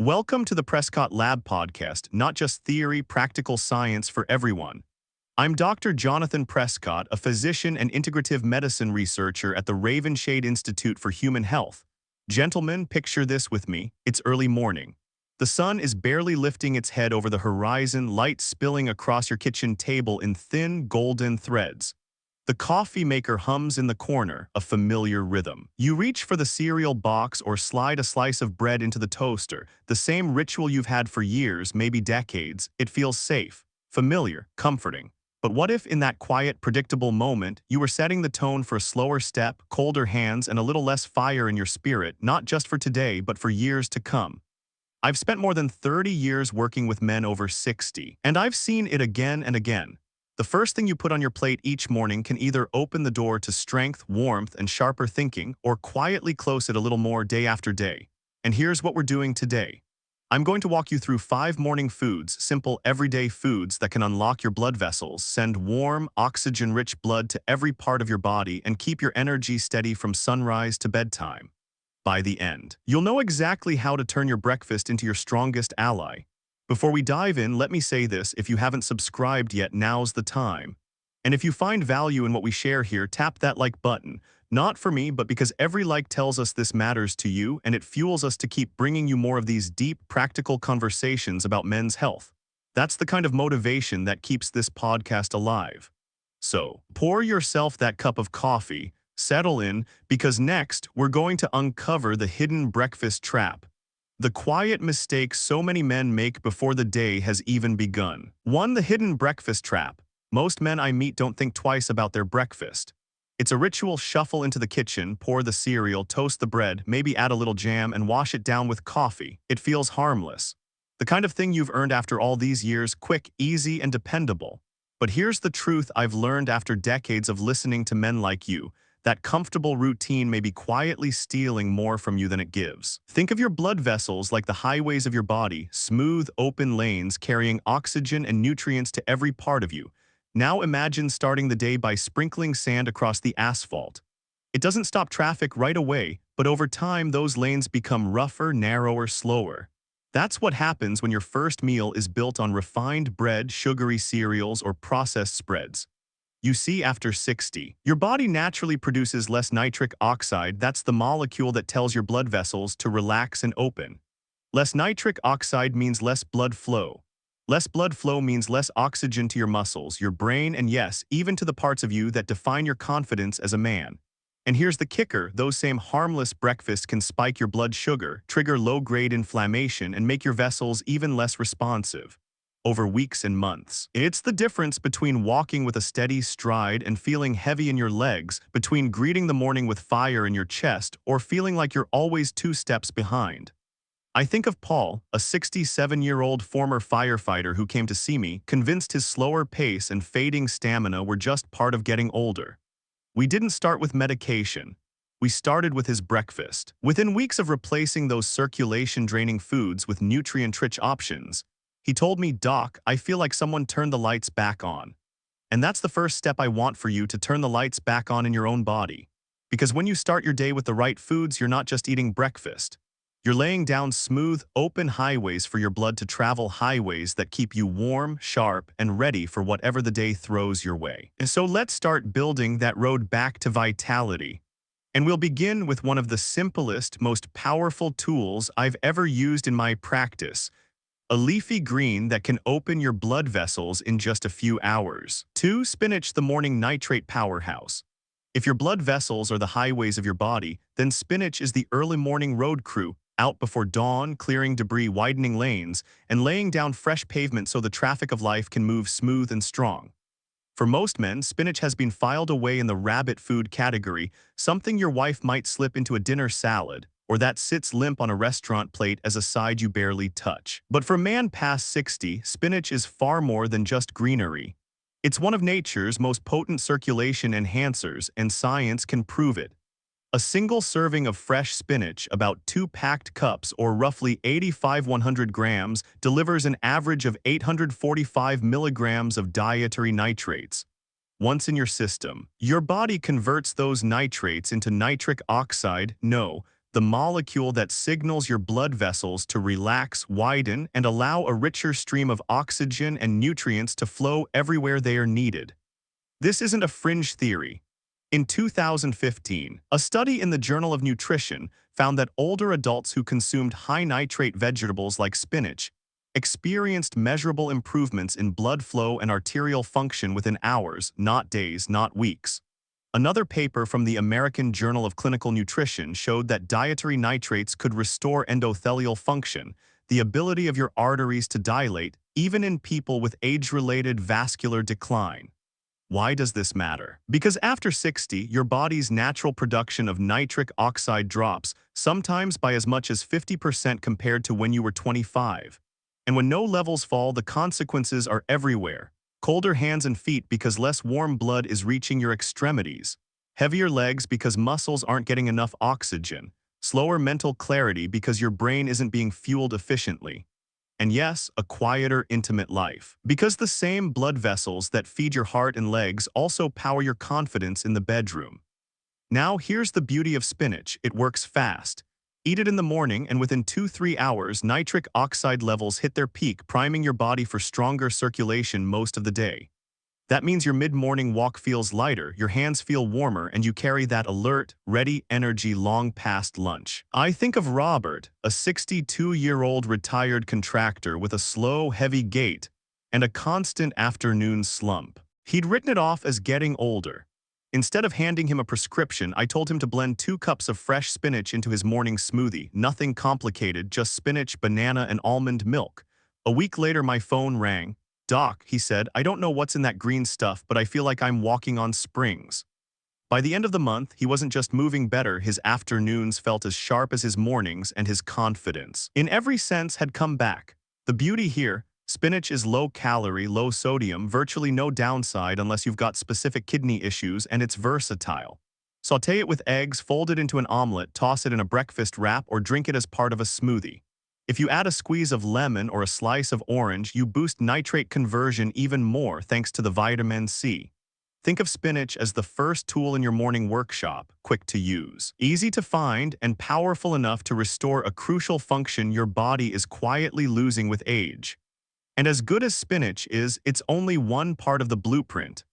Welcome to the Prescott Lab Podcast, not just theory, practical science for everyone. I'm Dr. Jonathan Prescott, a physician and integrative medicine researcher at the Ravenshade Institute for Human Health. Gentlemen, picture this with me. It's early morning. The sun is barely lifting its head over the horizon, light spilling across your kitchen table in thin, golden threads. The coffee maker hums in the corner, a familiar rhythm. You reach for the cereal box or slide a slice of bread into the toaster, the same ritual you've had for years, maybe decades. It feels safe, familiar, comforting. But what if in that quiet, predictable moment, you were setting the tone for a slower step, colder hands, and a little less fire in your spirit, not just for today, but for years to come? I've spent more than 30 years working with men over 60, and I've seen it again and again. The first thing you put on your plate each morning can either open the door to strength, warmth, and sharper thinking, or quietly close it a little more day after day. And here's what we're doing today. I'm going to walk you through 5 morning foods, simple everyday foods that can unlock your blood vessels, send warm, oxygen-rich blood to every part of your body, and keep your energy steady from sunrise to bedtime. By the end, you'll know exactly how to turn your breakfast into your strongest ally. Before we dive in, let me say this: if you haven't subscribed yet, now's the time. And if you find value in what we share here, tap that like button. Not for me, but because every like tells us this matters to you, and it fuels us to keep bringing you more of these deep, practical conversations about men's health. That's the kind of motivation that keeps this podcast alive. So, pour yourself that cup of coffee, settle in, because next, we're going to uncover the hidden breakfast trap. The quiet mistake so many men make before the day has even begun. 1. The hidden breakfast trap. Most men I meet don't think twice about their breakfast. It's a ritual: shuffle into the kitchen, pour the cereal, toast the bread, maybe add a little jam, and wash it down with coffee. It feels harmless. The kind of thing you've earned after all these years, quick, easy, and dependable. But here's the truth I've learned after decades of listening to men like you. That comfortable routine may be quietly stealing more from you than it gives. Think of your blood vessels like the highways of your body, smooth, open lanes carrying oxygen and nutrients to every part of you. Now imagine starting the day by sprinkling sand across the asphalt. It doesn't stop traffic right away, but over time those lanes become rougher, narrower, slower. That's what happens when your first meal is built on refined bread, sugary cereals, or processed spreads. You see, after 60, your body naturally produces less nitric oxide. That's the molecule that tells your blood vessels to relax and open. Less nitric oxide means less blood flow. Less blood flow means less oxygen to your muscles, your brain, and yes, even to the parts of you that define your confidence as a man. And here's the kicker: those same harmless breakfasts can spike your blood sugar, trigger low-grade inflammation, and make your vessels even less responsive. Over weeks and months. It's the difference between walking with a steady stride and feeling heavy in your legs, between greeting the morning with fire in your chest or feeling like you're always 2 steps behind. I think of Paul, a 67-year-old former firefighter who came to see me, convinced his slower pace and fading stamina were just part of getting older. We didn't start with medication. We started with his breakfast. Within weeks of replacing those circulation-draining foods with nutrient-rich options, he told me, "Doc, I feel like someone turned the lights back on." And that's the first step I want for you: to turn the lights back on in your own body. Because when you start your day with the right foods, you're not just eating breakfast. You're laying down smooth, open highways for your blood to travel, highways that keep you warm, sharp, and ready for whatever the day throws your way. And so let's start building that road back to vitality. And we'll begin with one of the simplest, most powerful tools I've ever used in my practice: a leafy green that can open your blood vessels in just a few hours. 2. Spinach, the morning nitrate powerhouse. If your blood vessels are the highways of your body, then spinach is the early morning road crew, out before dawn, clearing debris, widening lanes, and laying down fresh pavement so the traffic of life can move smooth and strong. For most men, spinach has been filed away in the rabbit food category, something your wife might slip into a dinner salad, or that sits limp on a restaurant plate as a side you barely touch. But for a man past 60, spinach is far more than just greenery. It's one of nature's most potent circulation enhancers, and science can prove it. A single serving of fresh spinach, about 2 packed cups or roughly 85–100 grams, delivers an average of 845 milligrams of dietary nitrates. Once in your system, your body converts those nitrates into nitric oxide, no, the molecule that signals your blood vessels to relax, widen, and allow a richer stream of oxygen and nutrients to flow everywhere they are needed. This isn't a fringe theory. In 2015, a study in the Journal of Nutrition found that older adults who consumed high-nitrate vegetables like spinach experienced measurable improvements in blood flow and arterial function within hours, not days, not weeks. Another paper from the American Journal of Clinical Nutrition showed that dietary nitrates could restore endothelial function, the ability of your arteries to dilate, even in people with age-related vascular decline. Why does this matter? Because after 60, your body's natural production of nitric oxide drops, sometimes by as much as 50% compared to when you were 25. And when no levels fall, the consequences are everywhere. Colder hands and feet because less warm blood is reaching your extremities. Heavier legs because muscles aren't getting enough oxygen. Slower mental clarity because your brain isn't being fueled efficiently. And yes, a quieter, intimate life. Because the same blood vessels that feed your heart and legs also power your confidence in the bedroom. Now here's the beauty of spinach. It works fast. Eat it in the morning and within 2-3 hours, nitric oxide levels hit their peak, priming your body for stronger circulation most of the day. That means your mid-morning walk feels lighter, your hands feel warmer, and you carry that alert, ready energy long past lunch. I think of Robert, a 62-year-old retired contractor with a slow, heavy gait and a constant afternoon slump. He'd written it off as getting older. Instead of handing him a prescription, I told him to blend 2 cups of fresh spinach into his morning smoothie. Nothing complicated, just spinach, banana, and almond milk. A week later, my phone rang. "Doc," he said, "I don't know what's in that green stuff, but I feel like I'm walking on springs." By the end of the month, he wasn't just moving better, his afternoons felt as sharp as his mornings, and his confidence, in every sense, had come back. The beauty here, spinach is low-calorie, low-sodium, virtually no downside unless you've got specific kidney issues, and it's versatile. Sauté it with eggs, fold it into an omelet, toss it in a breakfast wrap, or drink it as part of a smoothie. If you add a squeeze of lemon or a slice of orange, you boost nitrate conversion even more thanks to the vitamin C. Think of spinach as the first tool in your morning workshop, quick to use, easy to find, and powerful enough to restore a crucial function your body is quietly losing with age. And as good as spinach is, it's only one part of the blueprint.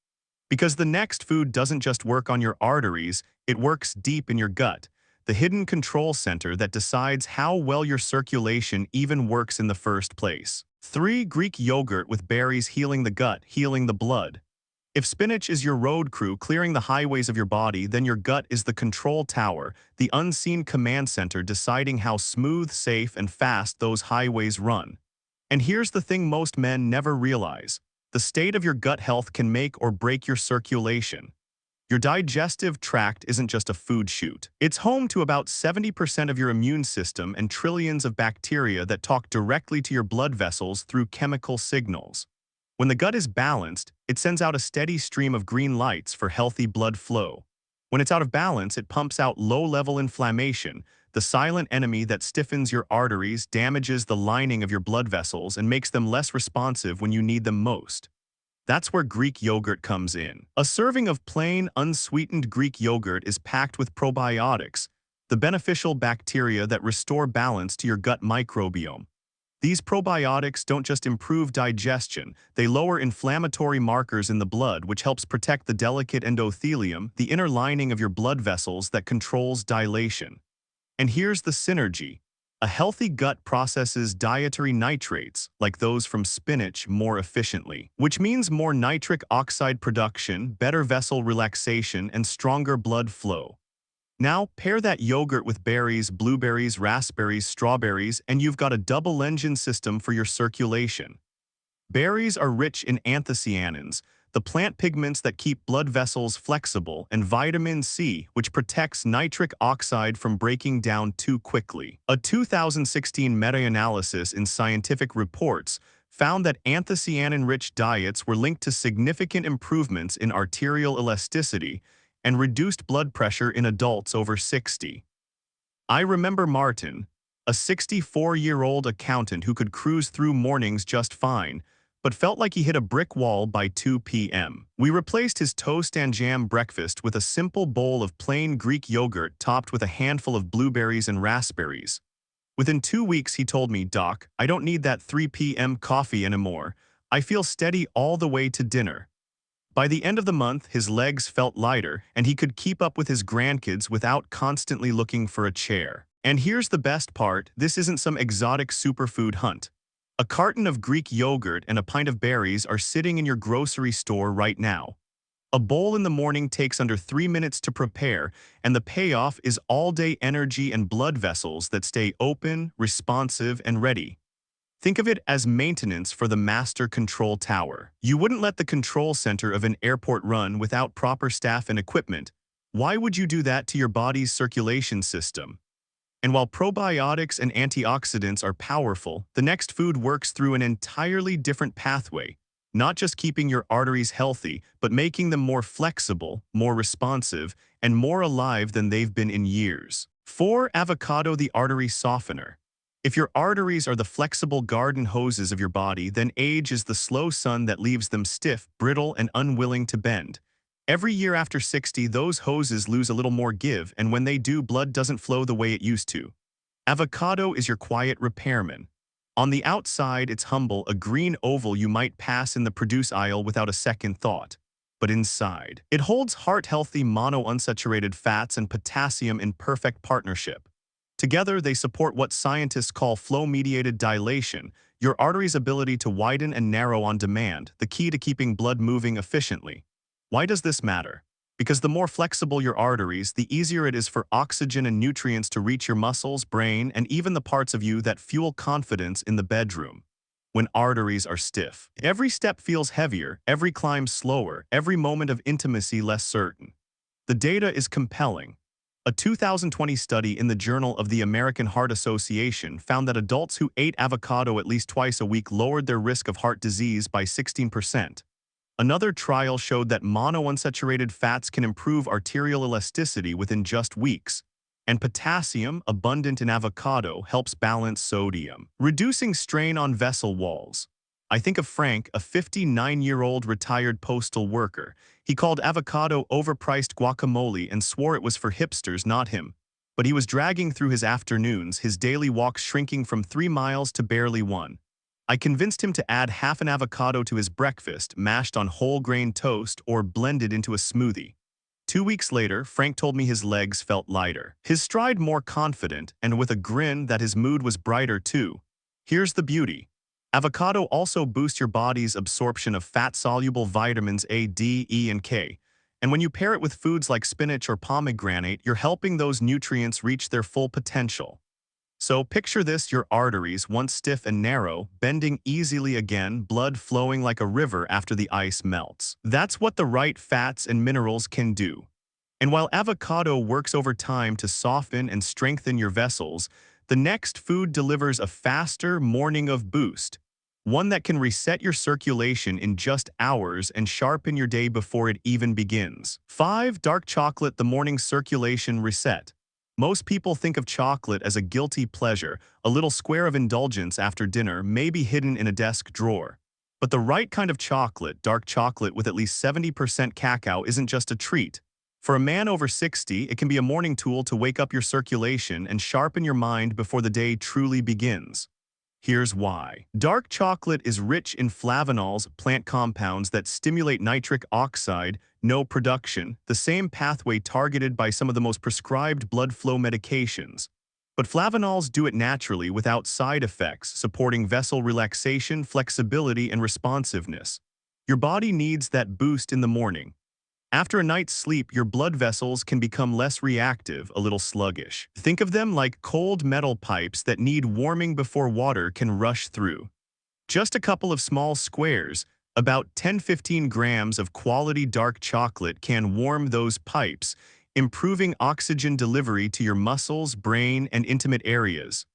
Because the next food doesn't just work on your arteries, it works deep in your gut, the hidden control center that decides how well your circulation even works in the first place. 3. Greek yogurt with berries, healing the gut, healing the blood. If spinach is your road crew clearing the highways of your body, then your gut is the control tower, the unseen command center deciding how smooth, safe, and fast those highways run. And here's the thing most men never realize. The state of your gut health can make or break your circulation. Your digestive tract isn't just a food chute. It's home to about 70% of your immune system and trillions of bacteria that talk directly to your blood vessels through chemical signals. When the gut is balanced, it sends out a steady stream of green lights for healthy blood flow. When it's out of balance, it pumps out low-level inflammation, the silent enemy that stiffens your arteries, damages the lining of your blood vessels, and makes them less responsive when you need them most. That's where Greek yogurt comes in. A serving of plain, unsweetened Greek yogurt is packed with probiotics, the beneficial bacteria that restore balance to your gut microbiome. These probiotics don't just improve digestion, they lower inflammatory markers in the blood, which helps protect the delicate endothelium, the inner lining of your blood vessels that controls dilation. And here's the synergy. A healthy gut processes dietary nitrates, like those from spinach, more efficiently, which means more nitric oxide production, better vessel relaxation, and stronger blood flow. Now, pair that yogurt with berries, blueberries, raspberries, strawberries, and you've got a double-engine system for your circulation. Berries are rich in anthocyanins, the plant pigments that keep blood vessels flexible, and vitamin C, which protects nitric oxide from breaking down too quickly. A 2016 meta-analysis in Scientific Reports found that anthocyanin-rich diets were linked to significant improvements in arterial elasticity and reduced blood pressure in adults over 60. I remember Martin, a 64-year-old accountant who could cruise through mornings just fine, but felt like he hit a brick wall by 2 p.m. We replaced his toast and jam breakfast with a simple bowl of plain Greek yogurt topped with a handful of blueberries and raspberries. Within 2 weeks, he told me, "Doc, I don't need that 3 p.m. coffee anymore. I feel steady all the way to dinner." By the end of the month, his legs felt lighter, and he could keep up with his grandkids without constantly looking for a chair. And here's the best part, this isn't some exotic superfood hunt. A carton of Greek yogurt and a pint of berries are sitting in your grocery store right now. A bowl in the morning takes under 3 minutes to prepare, and the payoff is all-day energy and blood vessels that stay open, responsive, and ready. Think of it as maintenance for the master control tower. You wouldn't let the control center of an airport run without proper staff and equipment. Why would you do that to your body's circulation system? And while probiotics and antioxidants are powerful, the next food works through an entirely different pathway, not just keeping your arteries healthy, but making them more flexible, more responsive, and more alive than they've been in years. 4. Avocado, the artery softener. If your arteries are the flexible garden hoses of your body, then age is the slow sun that leaves them stiff, brittle, and unwilling to bend. Every year after 60, those hoses lose a little more give, and when they do, blood doesn't flow the way it used to. Avocado is your quiet repairman. On the outside, it's humble, a green oval you might pass in the produce aisle without a second thought. But inside, it holds heart-healthy monounsaturated fats and potassium in perfect partnership. Together, they support what scientists call flow-mediated dilation, your artery's ability to widen and narrow on demand, the key to keeping blood moving efficiently. Why does this matter? Because the more flexible your arteries, the easier it is for oxygen and nutrients to reach your muscles, brain, and even the parts of you that fuel confidence in the bedroom. When arteries are stiff, every step feels heavier, every climb slower, every moment of intimacy less certain. The data is compelling. A 2020 study in the Journal of the American Heart Association found that adults who ate avocado at least twice a week lowered their risk of heart disease by 16%. Another trial showed that monounsaturated fats can improve arterial elasticity within just weeks, and potassium, abundant in avocado, helps balance sodium, reducing strain on vessel walls. I think of Frank, a 59-year-old retired postal worker. He called avocado overpriced guacamole and swore it was for hipsters, not him. But he was dragging through his afternoons, his daily walks shrinking from 3 miles to barely 1. I convinced him to add half an avocado to his breakfast, mashed on whole grain toast or blended into a smoothie. 2 weeks later, Frank told me his legs felt lighter, his stride more confident, and with a grin that his mood was brighter too. Here's the beauty. Avocado also boosts your body's absorption of fat-soluble vitamins A, D, E, and K. And when you pair it with foods like spinach or pomegranate, you're helping those nutrients reach their full potential. So picture this, your arteries, once stiff and narrow, bending easily again, blood flowing like a river after the ice melts. That's what the right fats and minerals can do. And while avocado works over time to soften and strengthen your vessels, the next food delivers a faster morning of boost, one that can reset your circulation in just hours and sharpen your day before it even begins. 5. Dark chocolate, the morning circulation reset. Most people think of chocolate as a guilty pleasure, a little square of indulgence after dinner, maybe hidden in a desk drawer. But the right kind of chocolate, dark chocolate with at least 70% cacao, isn't just a treat. For a man over 60, it can be a morning tool to wake up your circulation and sharpen your mind before the day truly begins. Here's why. Dark chocolate is rich in flavanols, plant compounds that stimulate nitric oxide, no production, the same pathway targeted by some of the most prescribed blood flow medications. But flavanols do it naturally without side effects, supporting vessel relaxation, flexibility, and responsiveness. Your body needs that boost in the morning. After a night's sleep, your blood vessels can become less reactive, a little sluggish. Think of them like cold metal pipes that need warming before water can rush through. Just a couple of small squares, about 10-15 grams of quality dark chocolate can warm those pipes, improving oxygen delivery to your muscles, brain, and intimate areas.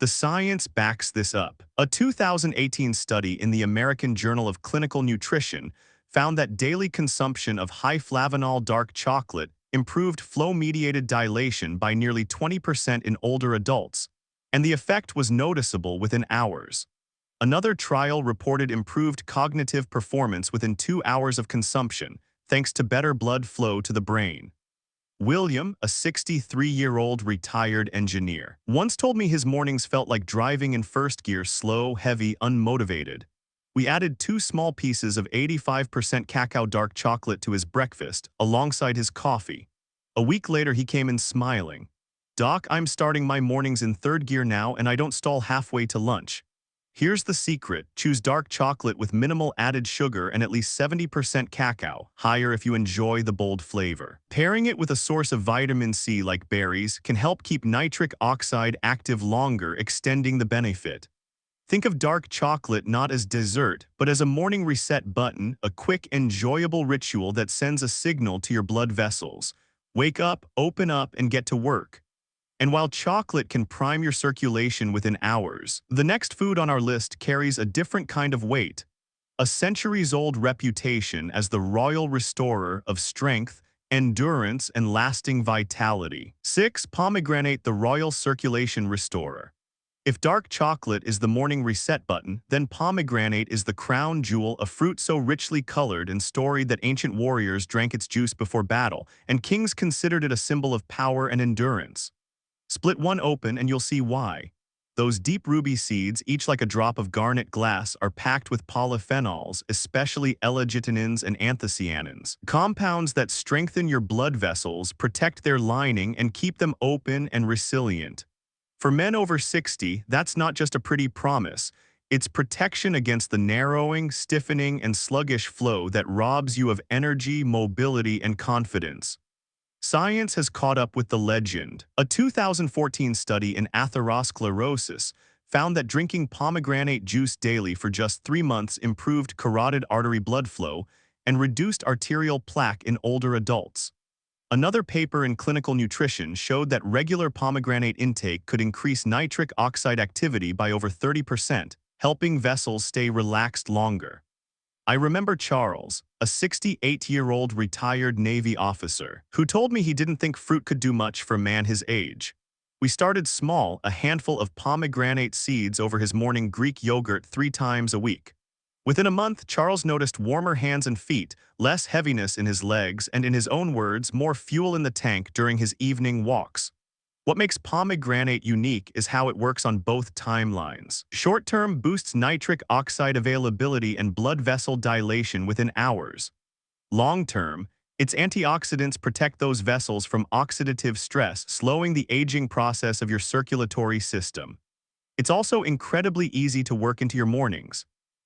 The science backs this up. A 2018 study in the American Journal of Clinical Nutrition found that daily consumption of high flavanol dark chocolate improved flow-mediated dilation by nearly 20% in older adults, and the effect was noticeable within hours. Another trial reported improved cognitive performance within 2 hours of consumption, thanks to better blood flow to the brain. William, a 63-year-old retired engineer, once told me his mornings felt like driving in first gear, slow, heavy, unmotivated. We added 2 small pieces of 85% cacao dark chocolate to his breakfast, alongside his coffee. A week later, he came in smiling. "Doc, I'm starting my mornings in third gear now and I don't stall halfway to lunch." Here's the secret: choose dark chocolate with minimal added sugar and at least 70% cacao, higher if you enjoy the bold flavor. Pairing it with a source of vitamin C like berries can help keep nitric oxide active longer, extending the benefit. Think of dark chocolate not as dessert, but as a morning reset button, a quick, enjoyable ritual that sends a signal to your blood vessels. Wake up, open up, and get to work. And while chocolate can prime your circulation within hours, the next food on our list carries a different kind of weight. A centuries-old reputation as the royal restorer of strength, endurance, and lasting vitality. 6. Pomegranate, the royal circulation restorer. If dark chocolate is the morning reset button, then pomegranate is the crown jewel, a fruit so richly colored and storied that ancient warriors drank its juice before battle, and kings considered it a symbol of power and endurance. Split one open and you'll see why. Those deep ruby seeds, each like a drop of garnet glass, are packed with polyphenols, especially L-arginines and anthocyanins, compounds that strengthen your blood vessels, protect their lining, and keep them open and resilient. For men over 60, that's not just a pretty promise. It's protection against the narrowing, stiffening, and sluggish flow that robs you of energy, mobility, and confidence. Science has caught up with the legend. A 2014 study in atherosclerosis found that drinking pomegranate juice daily for just 3 months improved carotid artery blood flow and reduced arterial plaque in older adults. Another paper in Clinical Nutrition showed that regular pomegranate intake could increase nitric oxide activity by over 30%, helping vessels stay relaxed longer. I remember Charles, a 68-year-old retired Navy officer, who told me he didn't think fruit could do much for a man his age. We started small, a handful of pomegranate seeds over his morning Greek yogurt 3 times a week. Within a month, Charles noticed warmer hands and feet, less heaviness in his legs, and in his own words, more fuel in the tank during his evening walks. What makes pomegranate unique is how it works on both timelines. Short-term boosts nitric oxide availability and blood vessel dilation within hours. Long-term, its antioxidants protect those vessels from oxidative stress, slowing the aging process of your circulatory system. It's also incredibly easy to work into your mornings.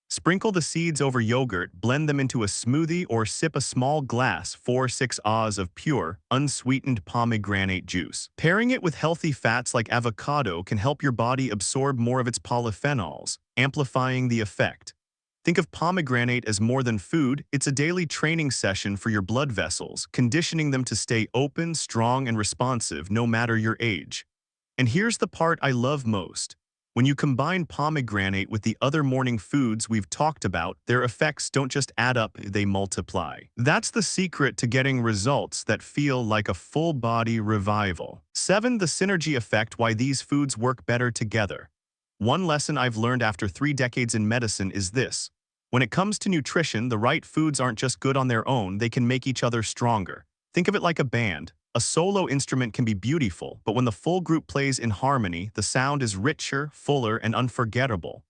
Sprinkle the seeds over yogurt, blend them into a smoothie, or sip a small glass 4-6 oz of pure, unsweetened pomegranate juice. Pairing it with healthy fats like avocado can help your body absorb more of its polyphenols, amplifying the effect. Think of pomegranate as more than food. It's a daily training session for your blood vessels, conditioning them to stay open, strong, and responsive no matter your age. And here's the part I love most. When you combine pomegranate with the other morning foods we've talked about, their effects don't just add up, they multiply. That's the secret to getting results that feel like a full-body revival. 7. The synergy effect, why these foods work better together. One lesson I've learned after 3 decades in medicine is this. When it comes to nutrition, the right foods aren't just good on their own, they can make each other stronger. Think of it like a band. A solo instrument can be beautiful, but when the full group plays in harmony, the sound is richer, fuller, and unforgettable.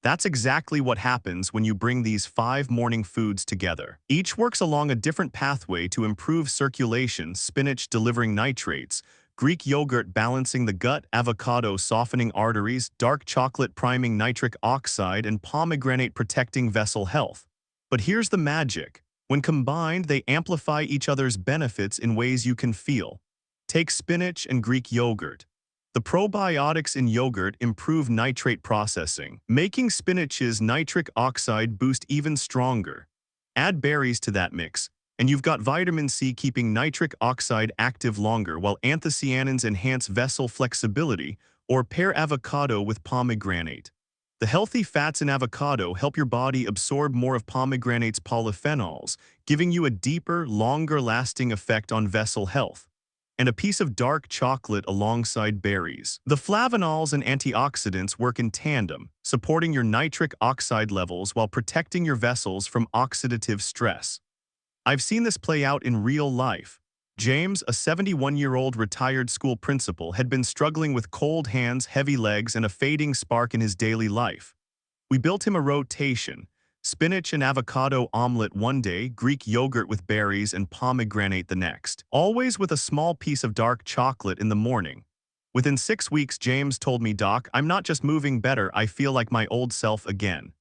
That's exactly what happens when you bring these 5 morning foods together. Each works along a different pathway to improve circulation: spinach delivering nitrates, Greek yogurt balancing the gut, avocado softening arteries, dark chocolate priming nitric oxide, and pomegranate protecting vessel health. But here's the magic. When combined, they amplify each other's benefits in ways you can feel. Take spinach and Greek yogurt. The probiotics in yogurt improve nitrate processing, making spinach's nitric oxide boost even stronger. Add berries to that mix, and you've got vitamin C keeping nitric oxide active longer, while anthocyanins enhance vessel flexibility, or pair avocado with pomegranate. The healthy fats in avocado help your body absorb more of pomegranate's polyphenols, giving you a deeper, longer-lasting effect on vessel health. and a piece of dark chocolate alongside berries. The flavanols and antioxidants work in tandem, supporting your nitric oxide levels while protecting your vessels from oxidative stress. I've seen this play out in real life. James, a 71-year-old retired school principal, had been struggling with cold hands, heavy legs, and a fading spark in his daily life. We built him a rotation: spinach and avocado omelet one day, Greek yogurt with berries, and pomegranate the next, always with a small piece of dark chocolate in the morning. Within 6 weeks, James told me, "Doc, I'm not just moving better, I feel like my old self again."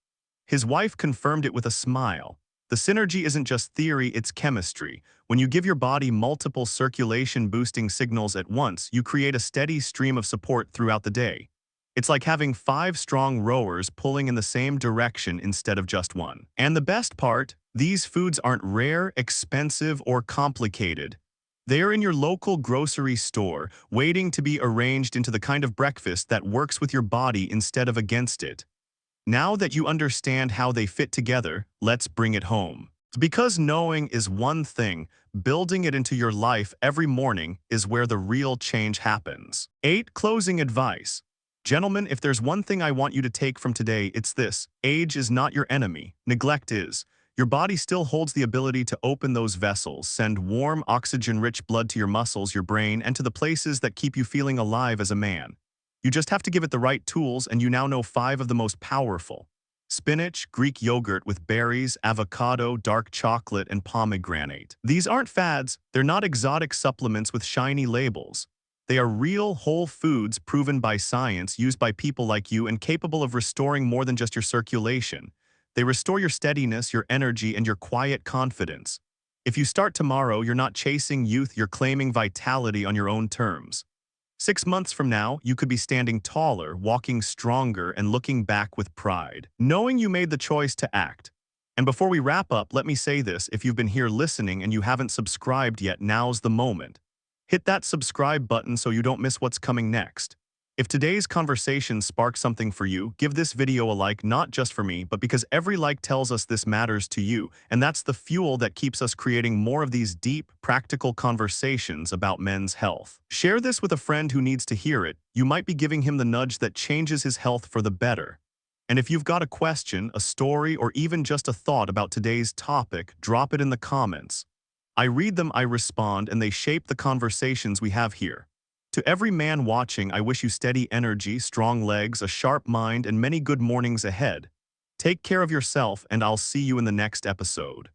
His wife confirmed it with a smile. The synergy isn't just theory, it's chemistry. When you give your body multiple circulation-boosting signals at once, you create a steady stream of support throughout the day. It's like having 5 strong rowers pulling in the same direction instead of just one. And the best part, these foods aren't rare, expensive, or complicated. They are in your local grocery store, waiting to be arranged into the kind of breakfast that works with your body instead of against it. Now that you understand how they fit together, let's bring it home. Because knowing is one thing, building it into your life every morning is where the real change happens. 8. Closing advice. Gentlemen, if there's one thing I want you to take from today, it's this: age is not your enemy, neglect is. Your body still holds the ability to open those vessels, send warm, oxygen-rich blood to your muscles, your brain, and to the places that keep you feeling alive as a man. You just have to give it the right tools, and you now know 5 of the most powerful: spinach, Greek yogurt with berries, avocado, dark chocolate, and pomegranate. These aren't fads, they're not exotic supplements with shiny labels. They are real, whole foods proven by science, used by people like you, and capable of restoring more than just your circulation. They restore your steadiness, your energy, and your quiet confidence. If you start tomorrow, you're not chasing youth, you're claiming vitality on your own terms. 6 months from now, you could be standing taller, walking stronger, and looking back with pride, knowing you made the choice to act. And before we wrap up, let me say this: if you've been here listening and you haven't subscribed yet, now's the moment. Hit that subscribe button so you don't miss what's coming next. If today's conversation sparked something for you, give this video a like, not just for me, but because every like tells us this matters to you, and that's the fuel that keeps us creating more of these deep, practical conversations about men's health. Share this with a friend who needs to hear it. You might be giving him the nudge that changes his health for the better. And if you've got a question, a story, or even just a thought about today's topic, drop it in the comments. I read them, I respond, and they shape the conversations we have here. To every man watching, I wish you steady energy, strong legs, a sharp mind, and many good mornings ahead. Take care of yourself, and I'll see you in the next episode.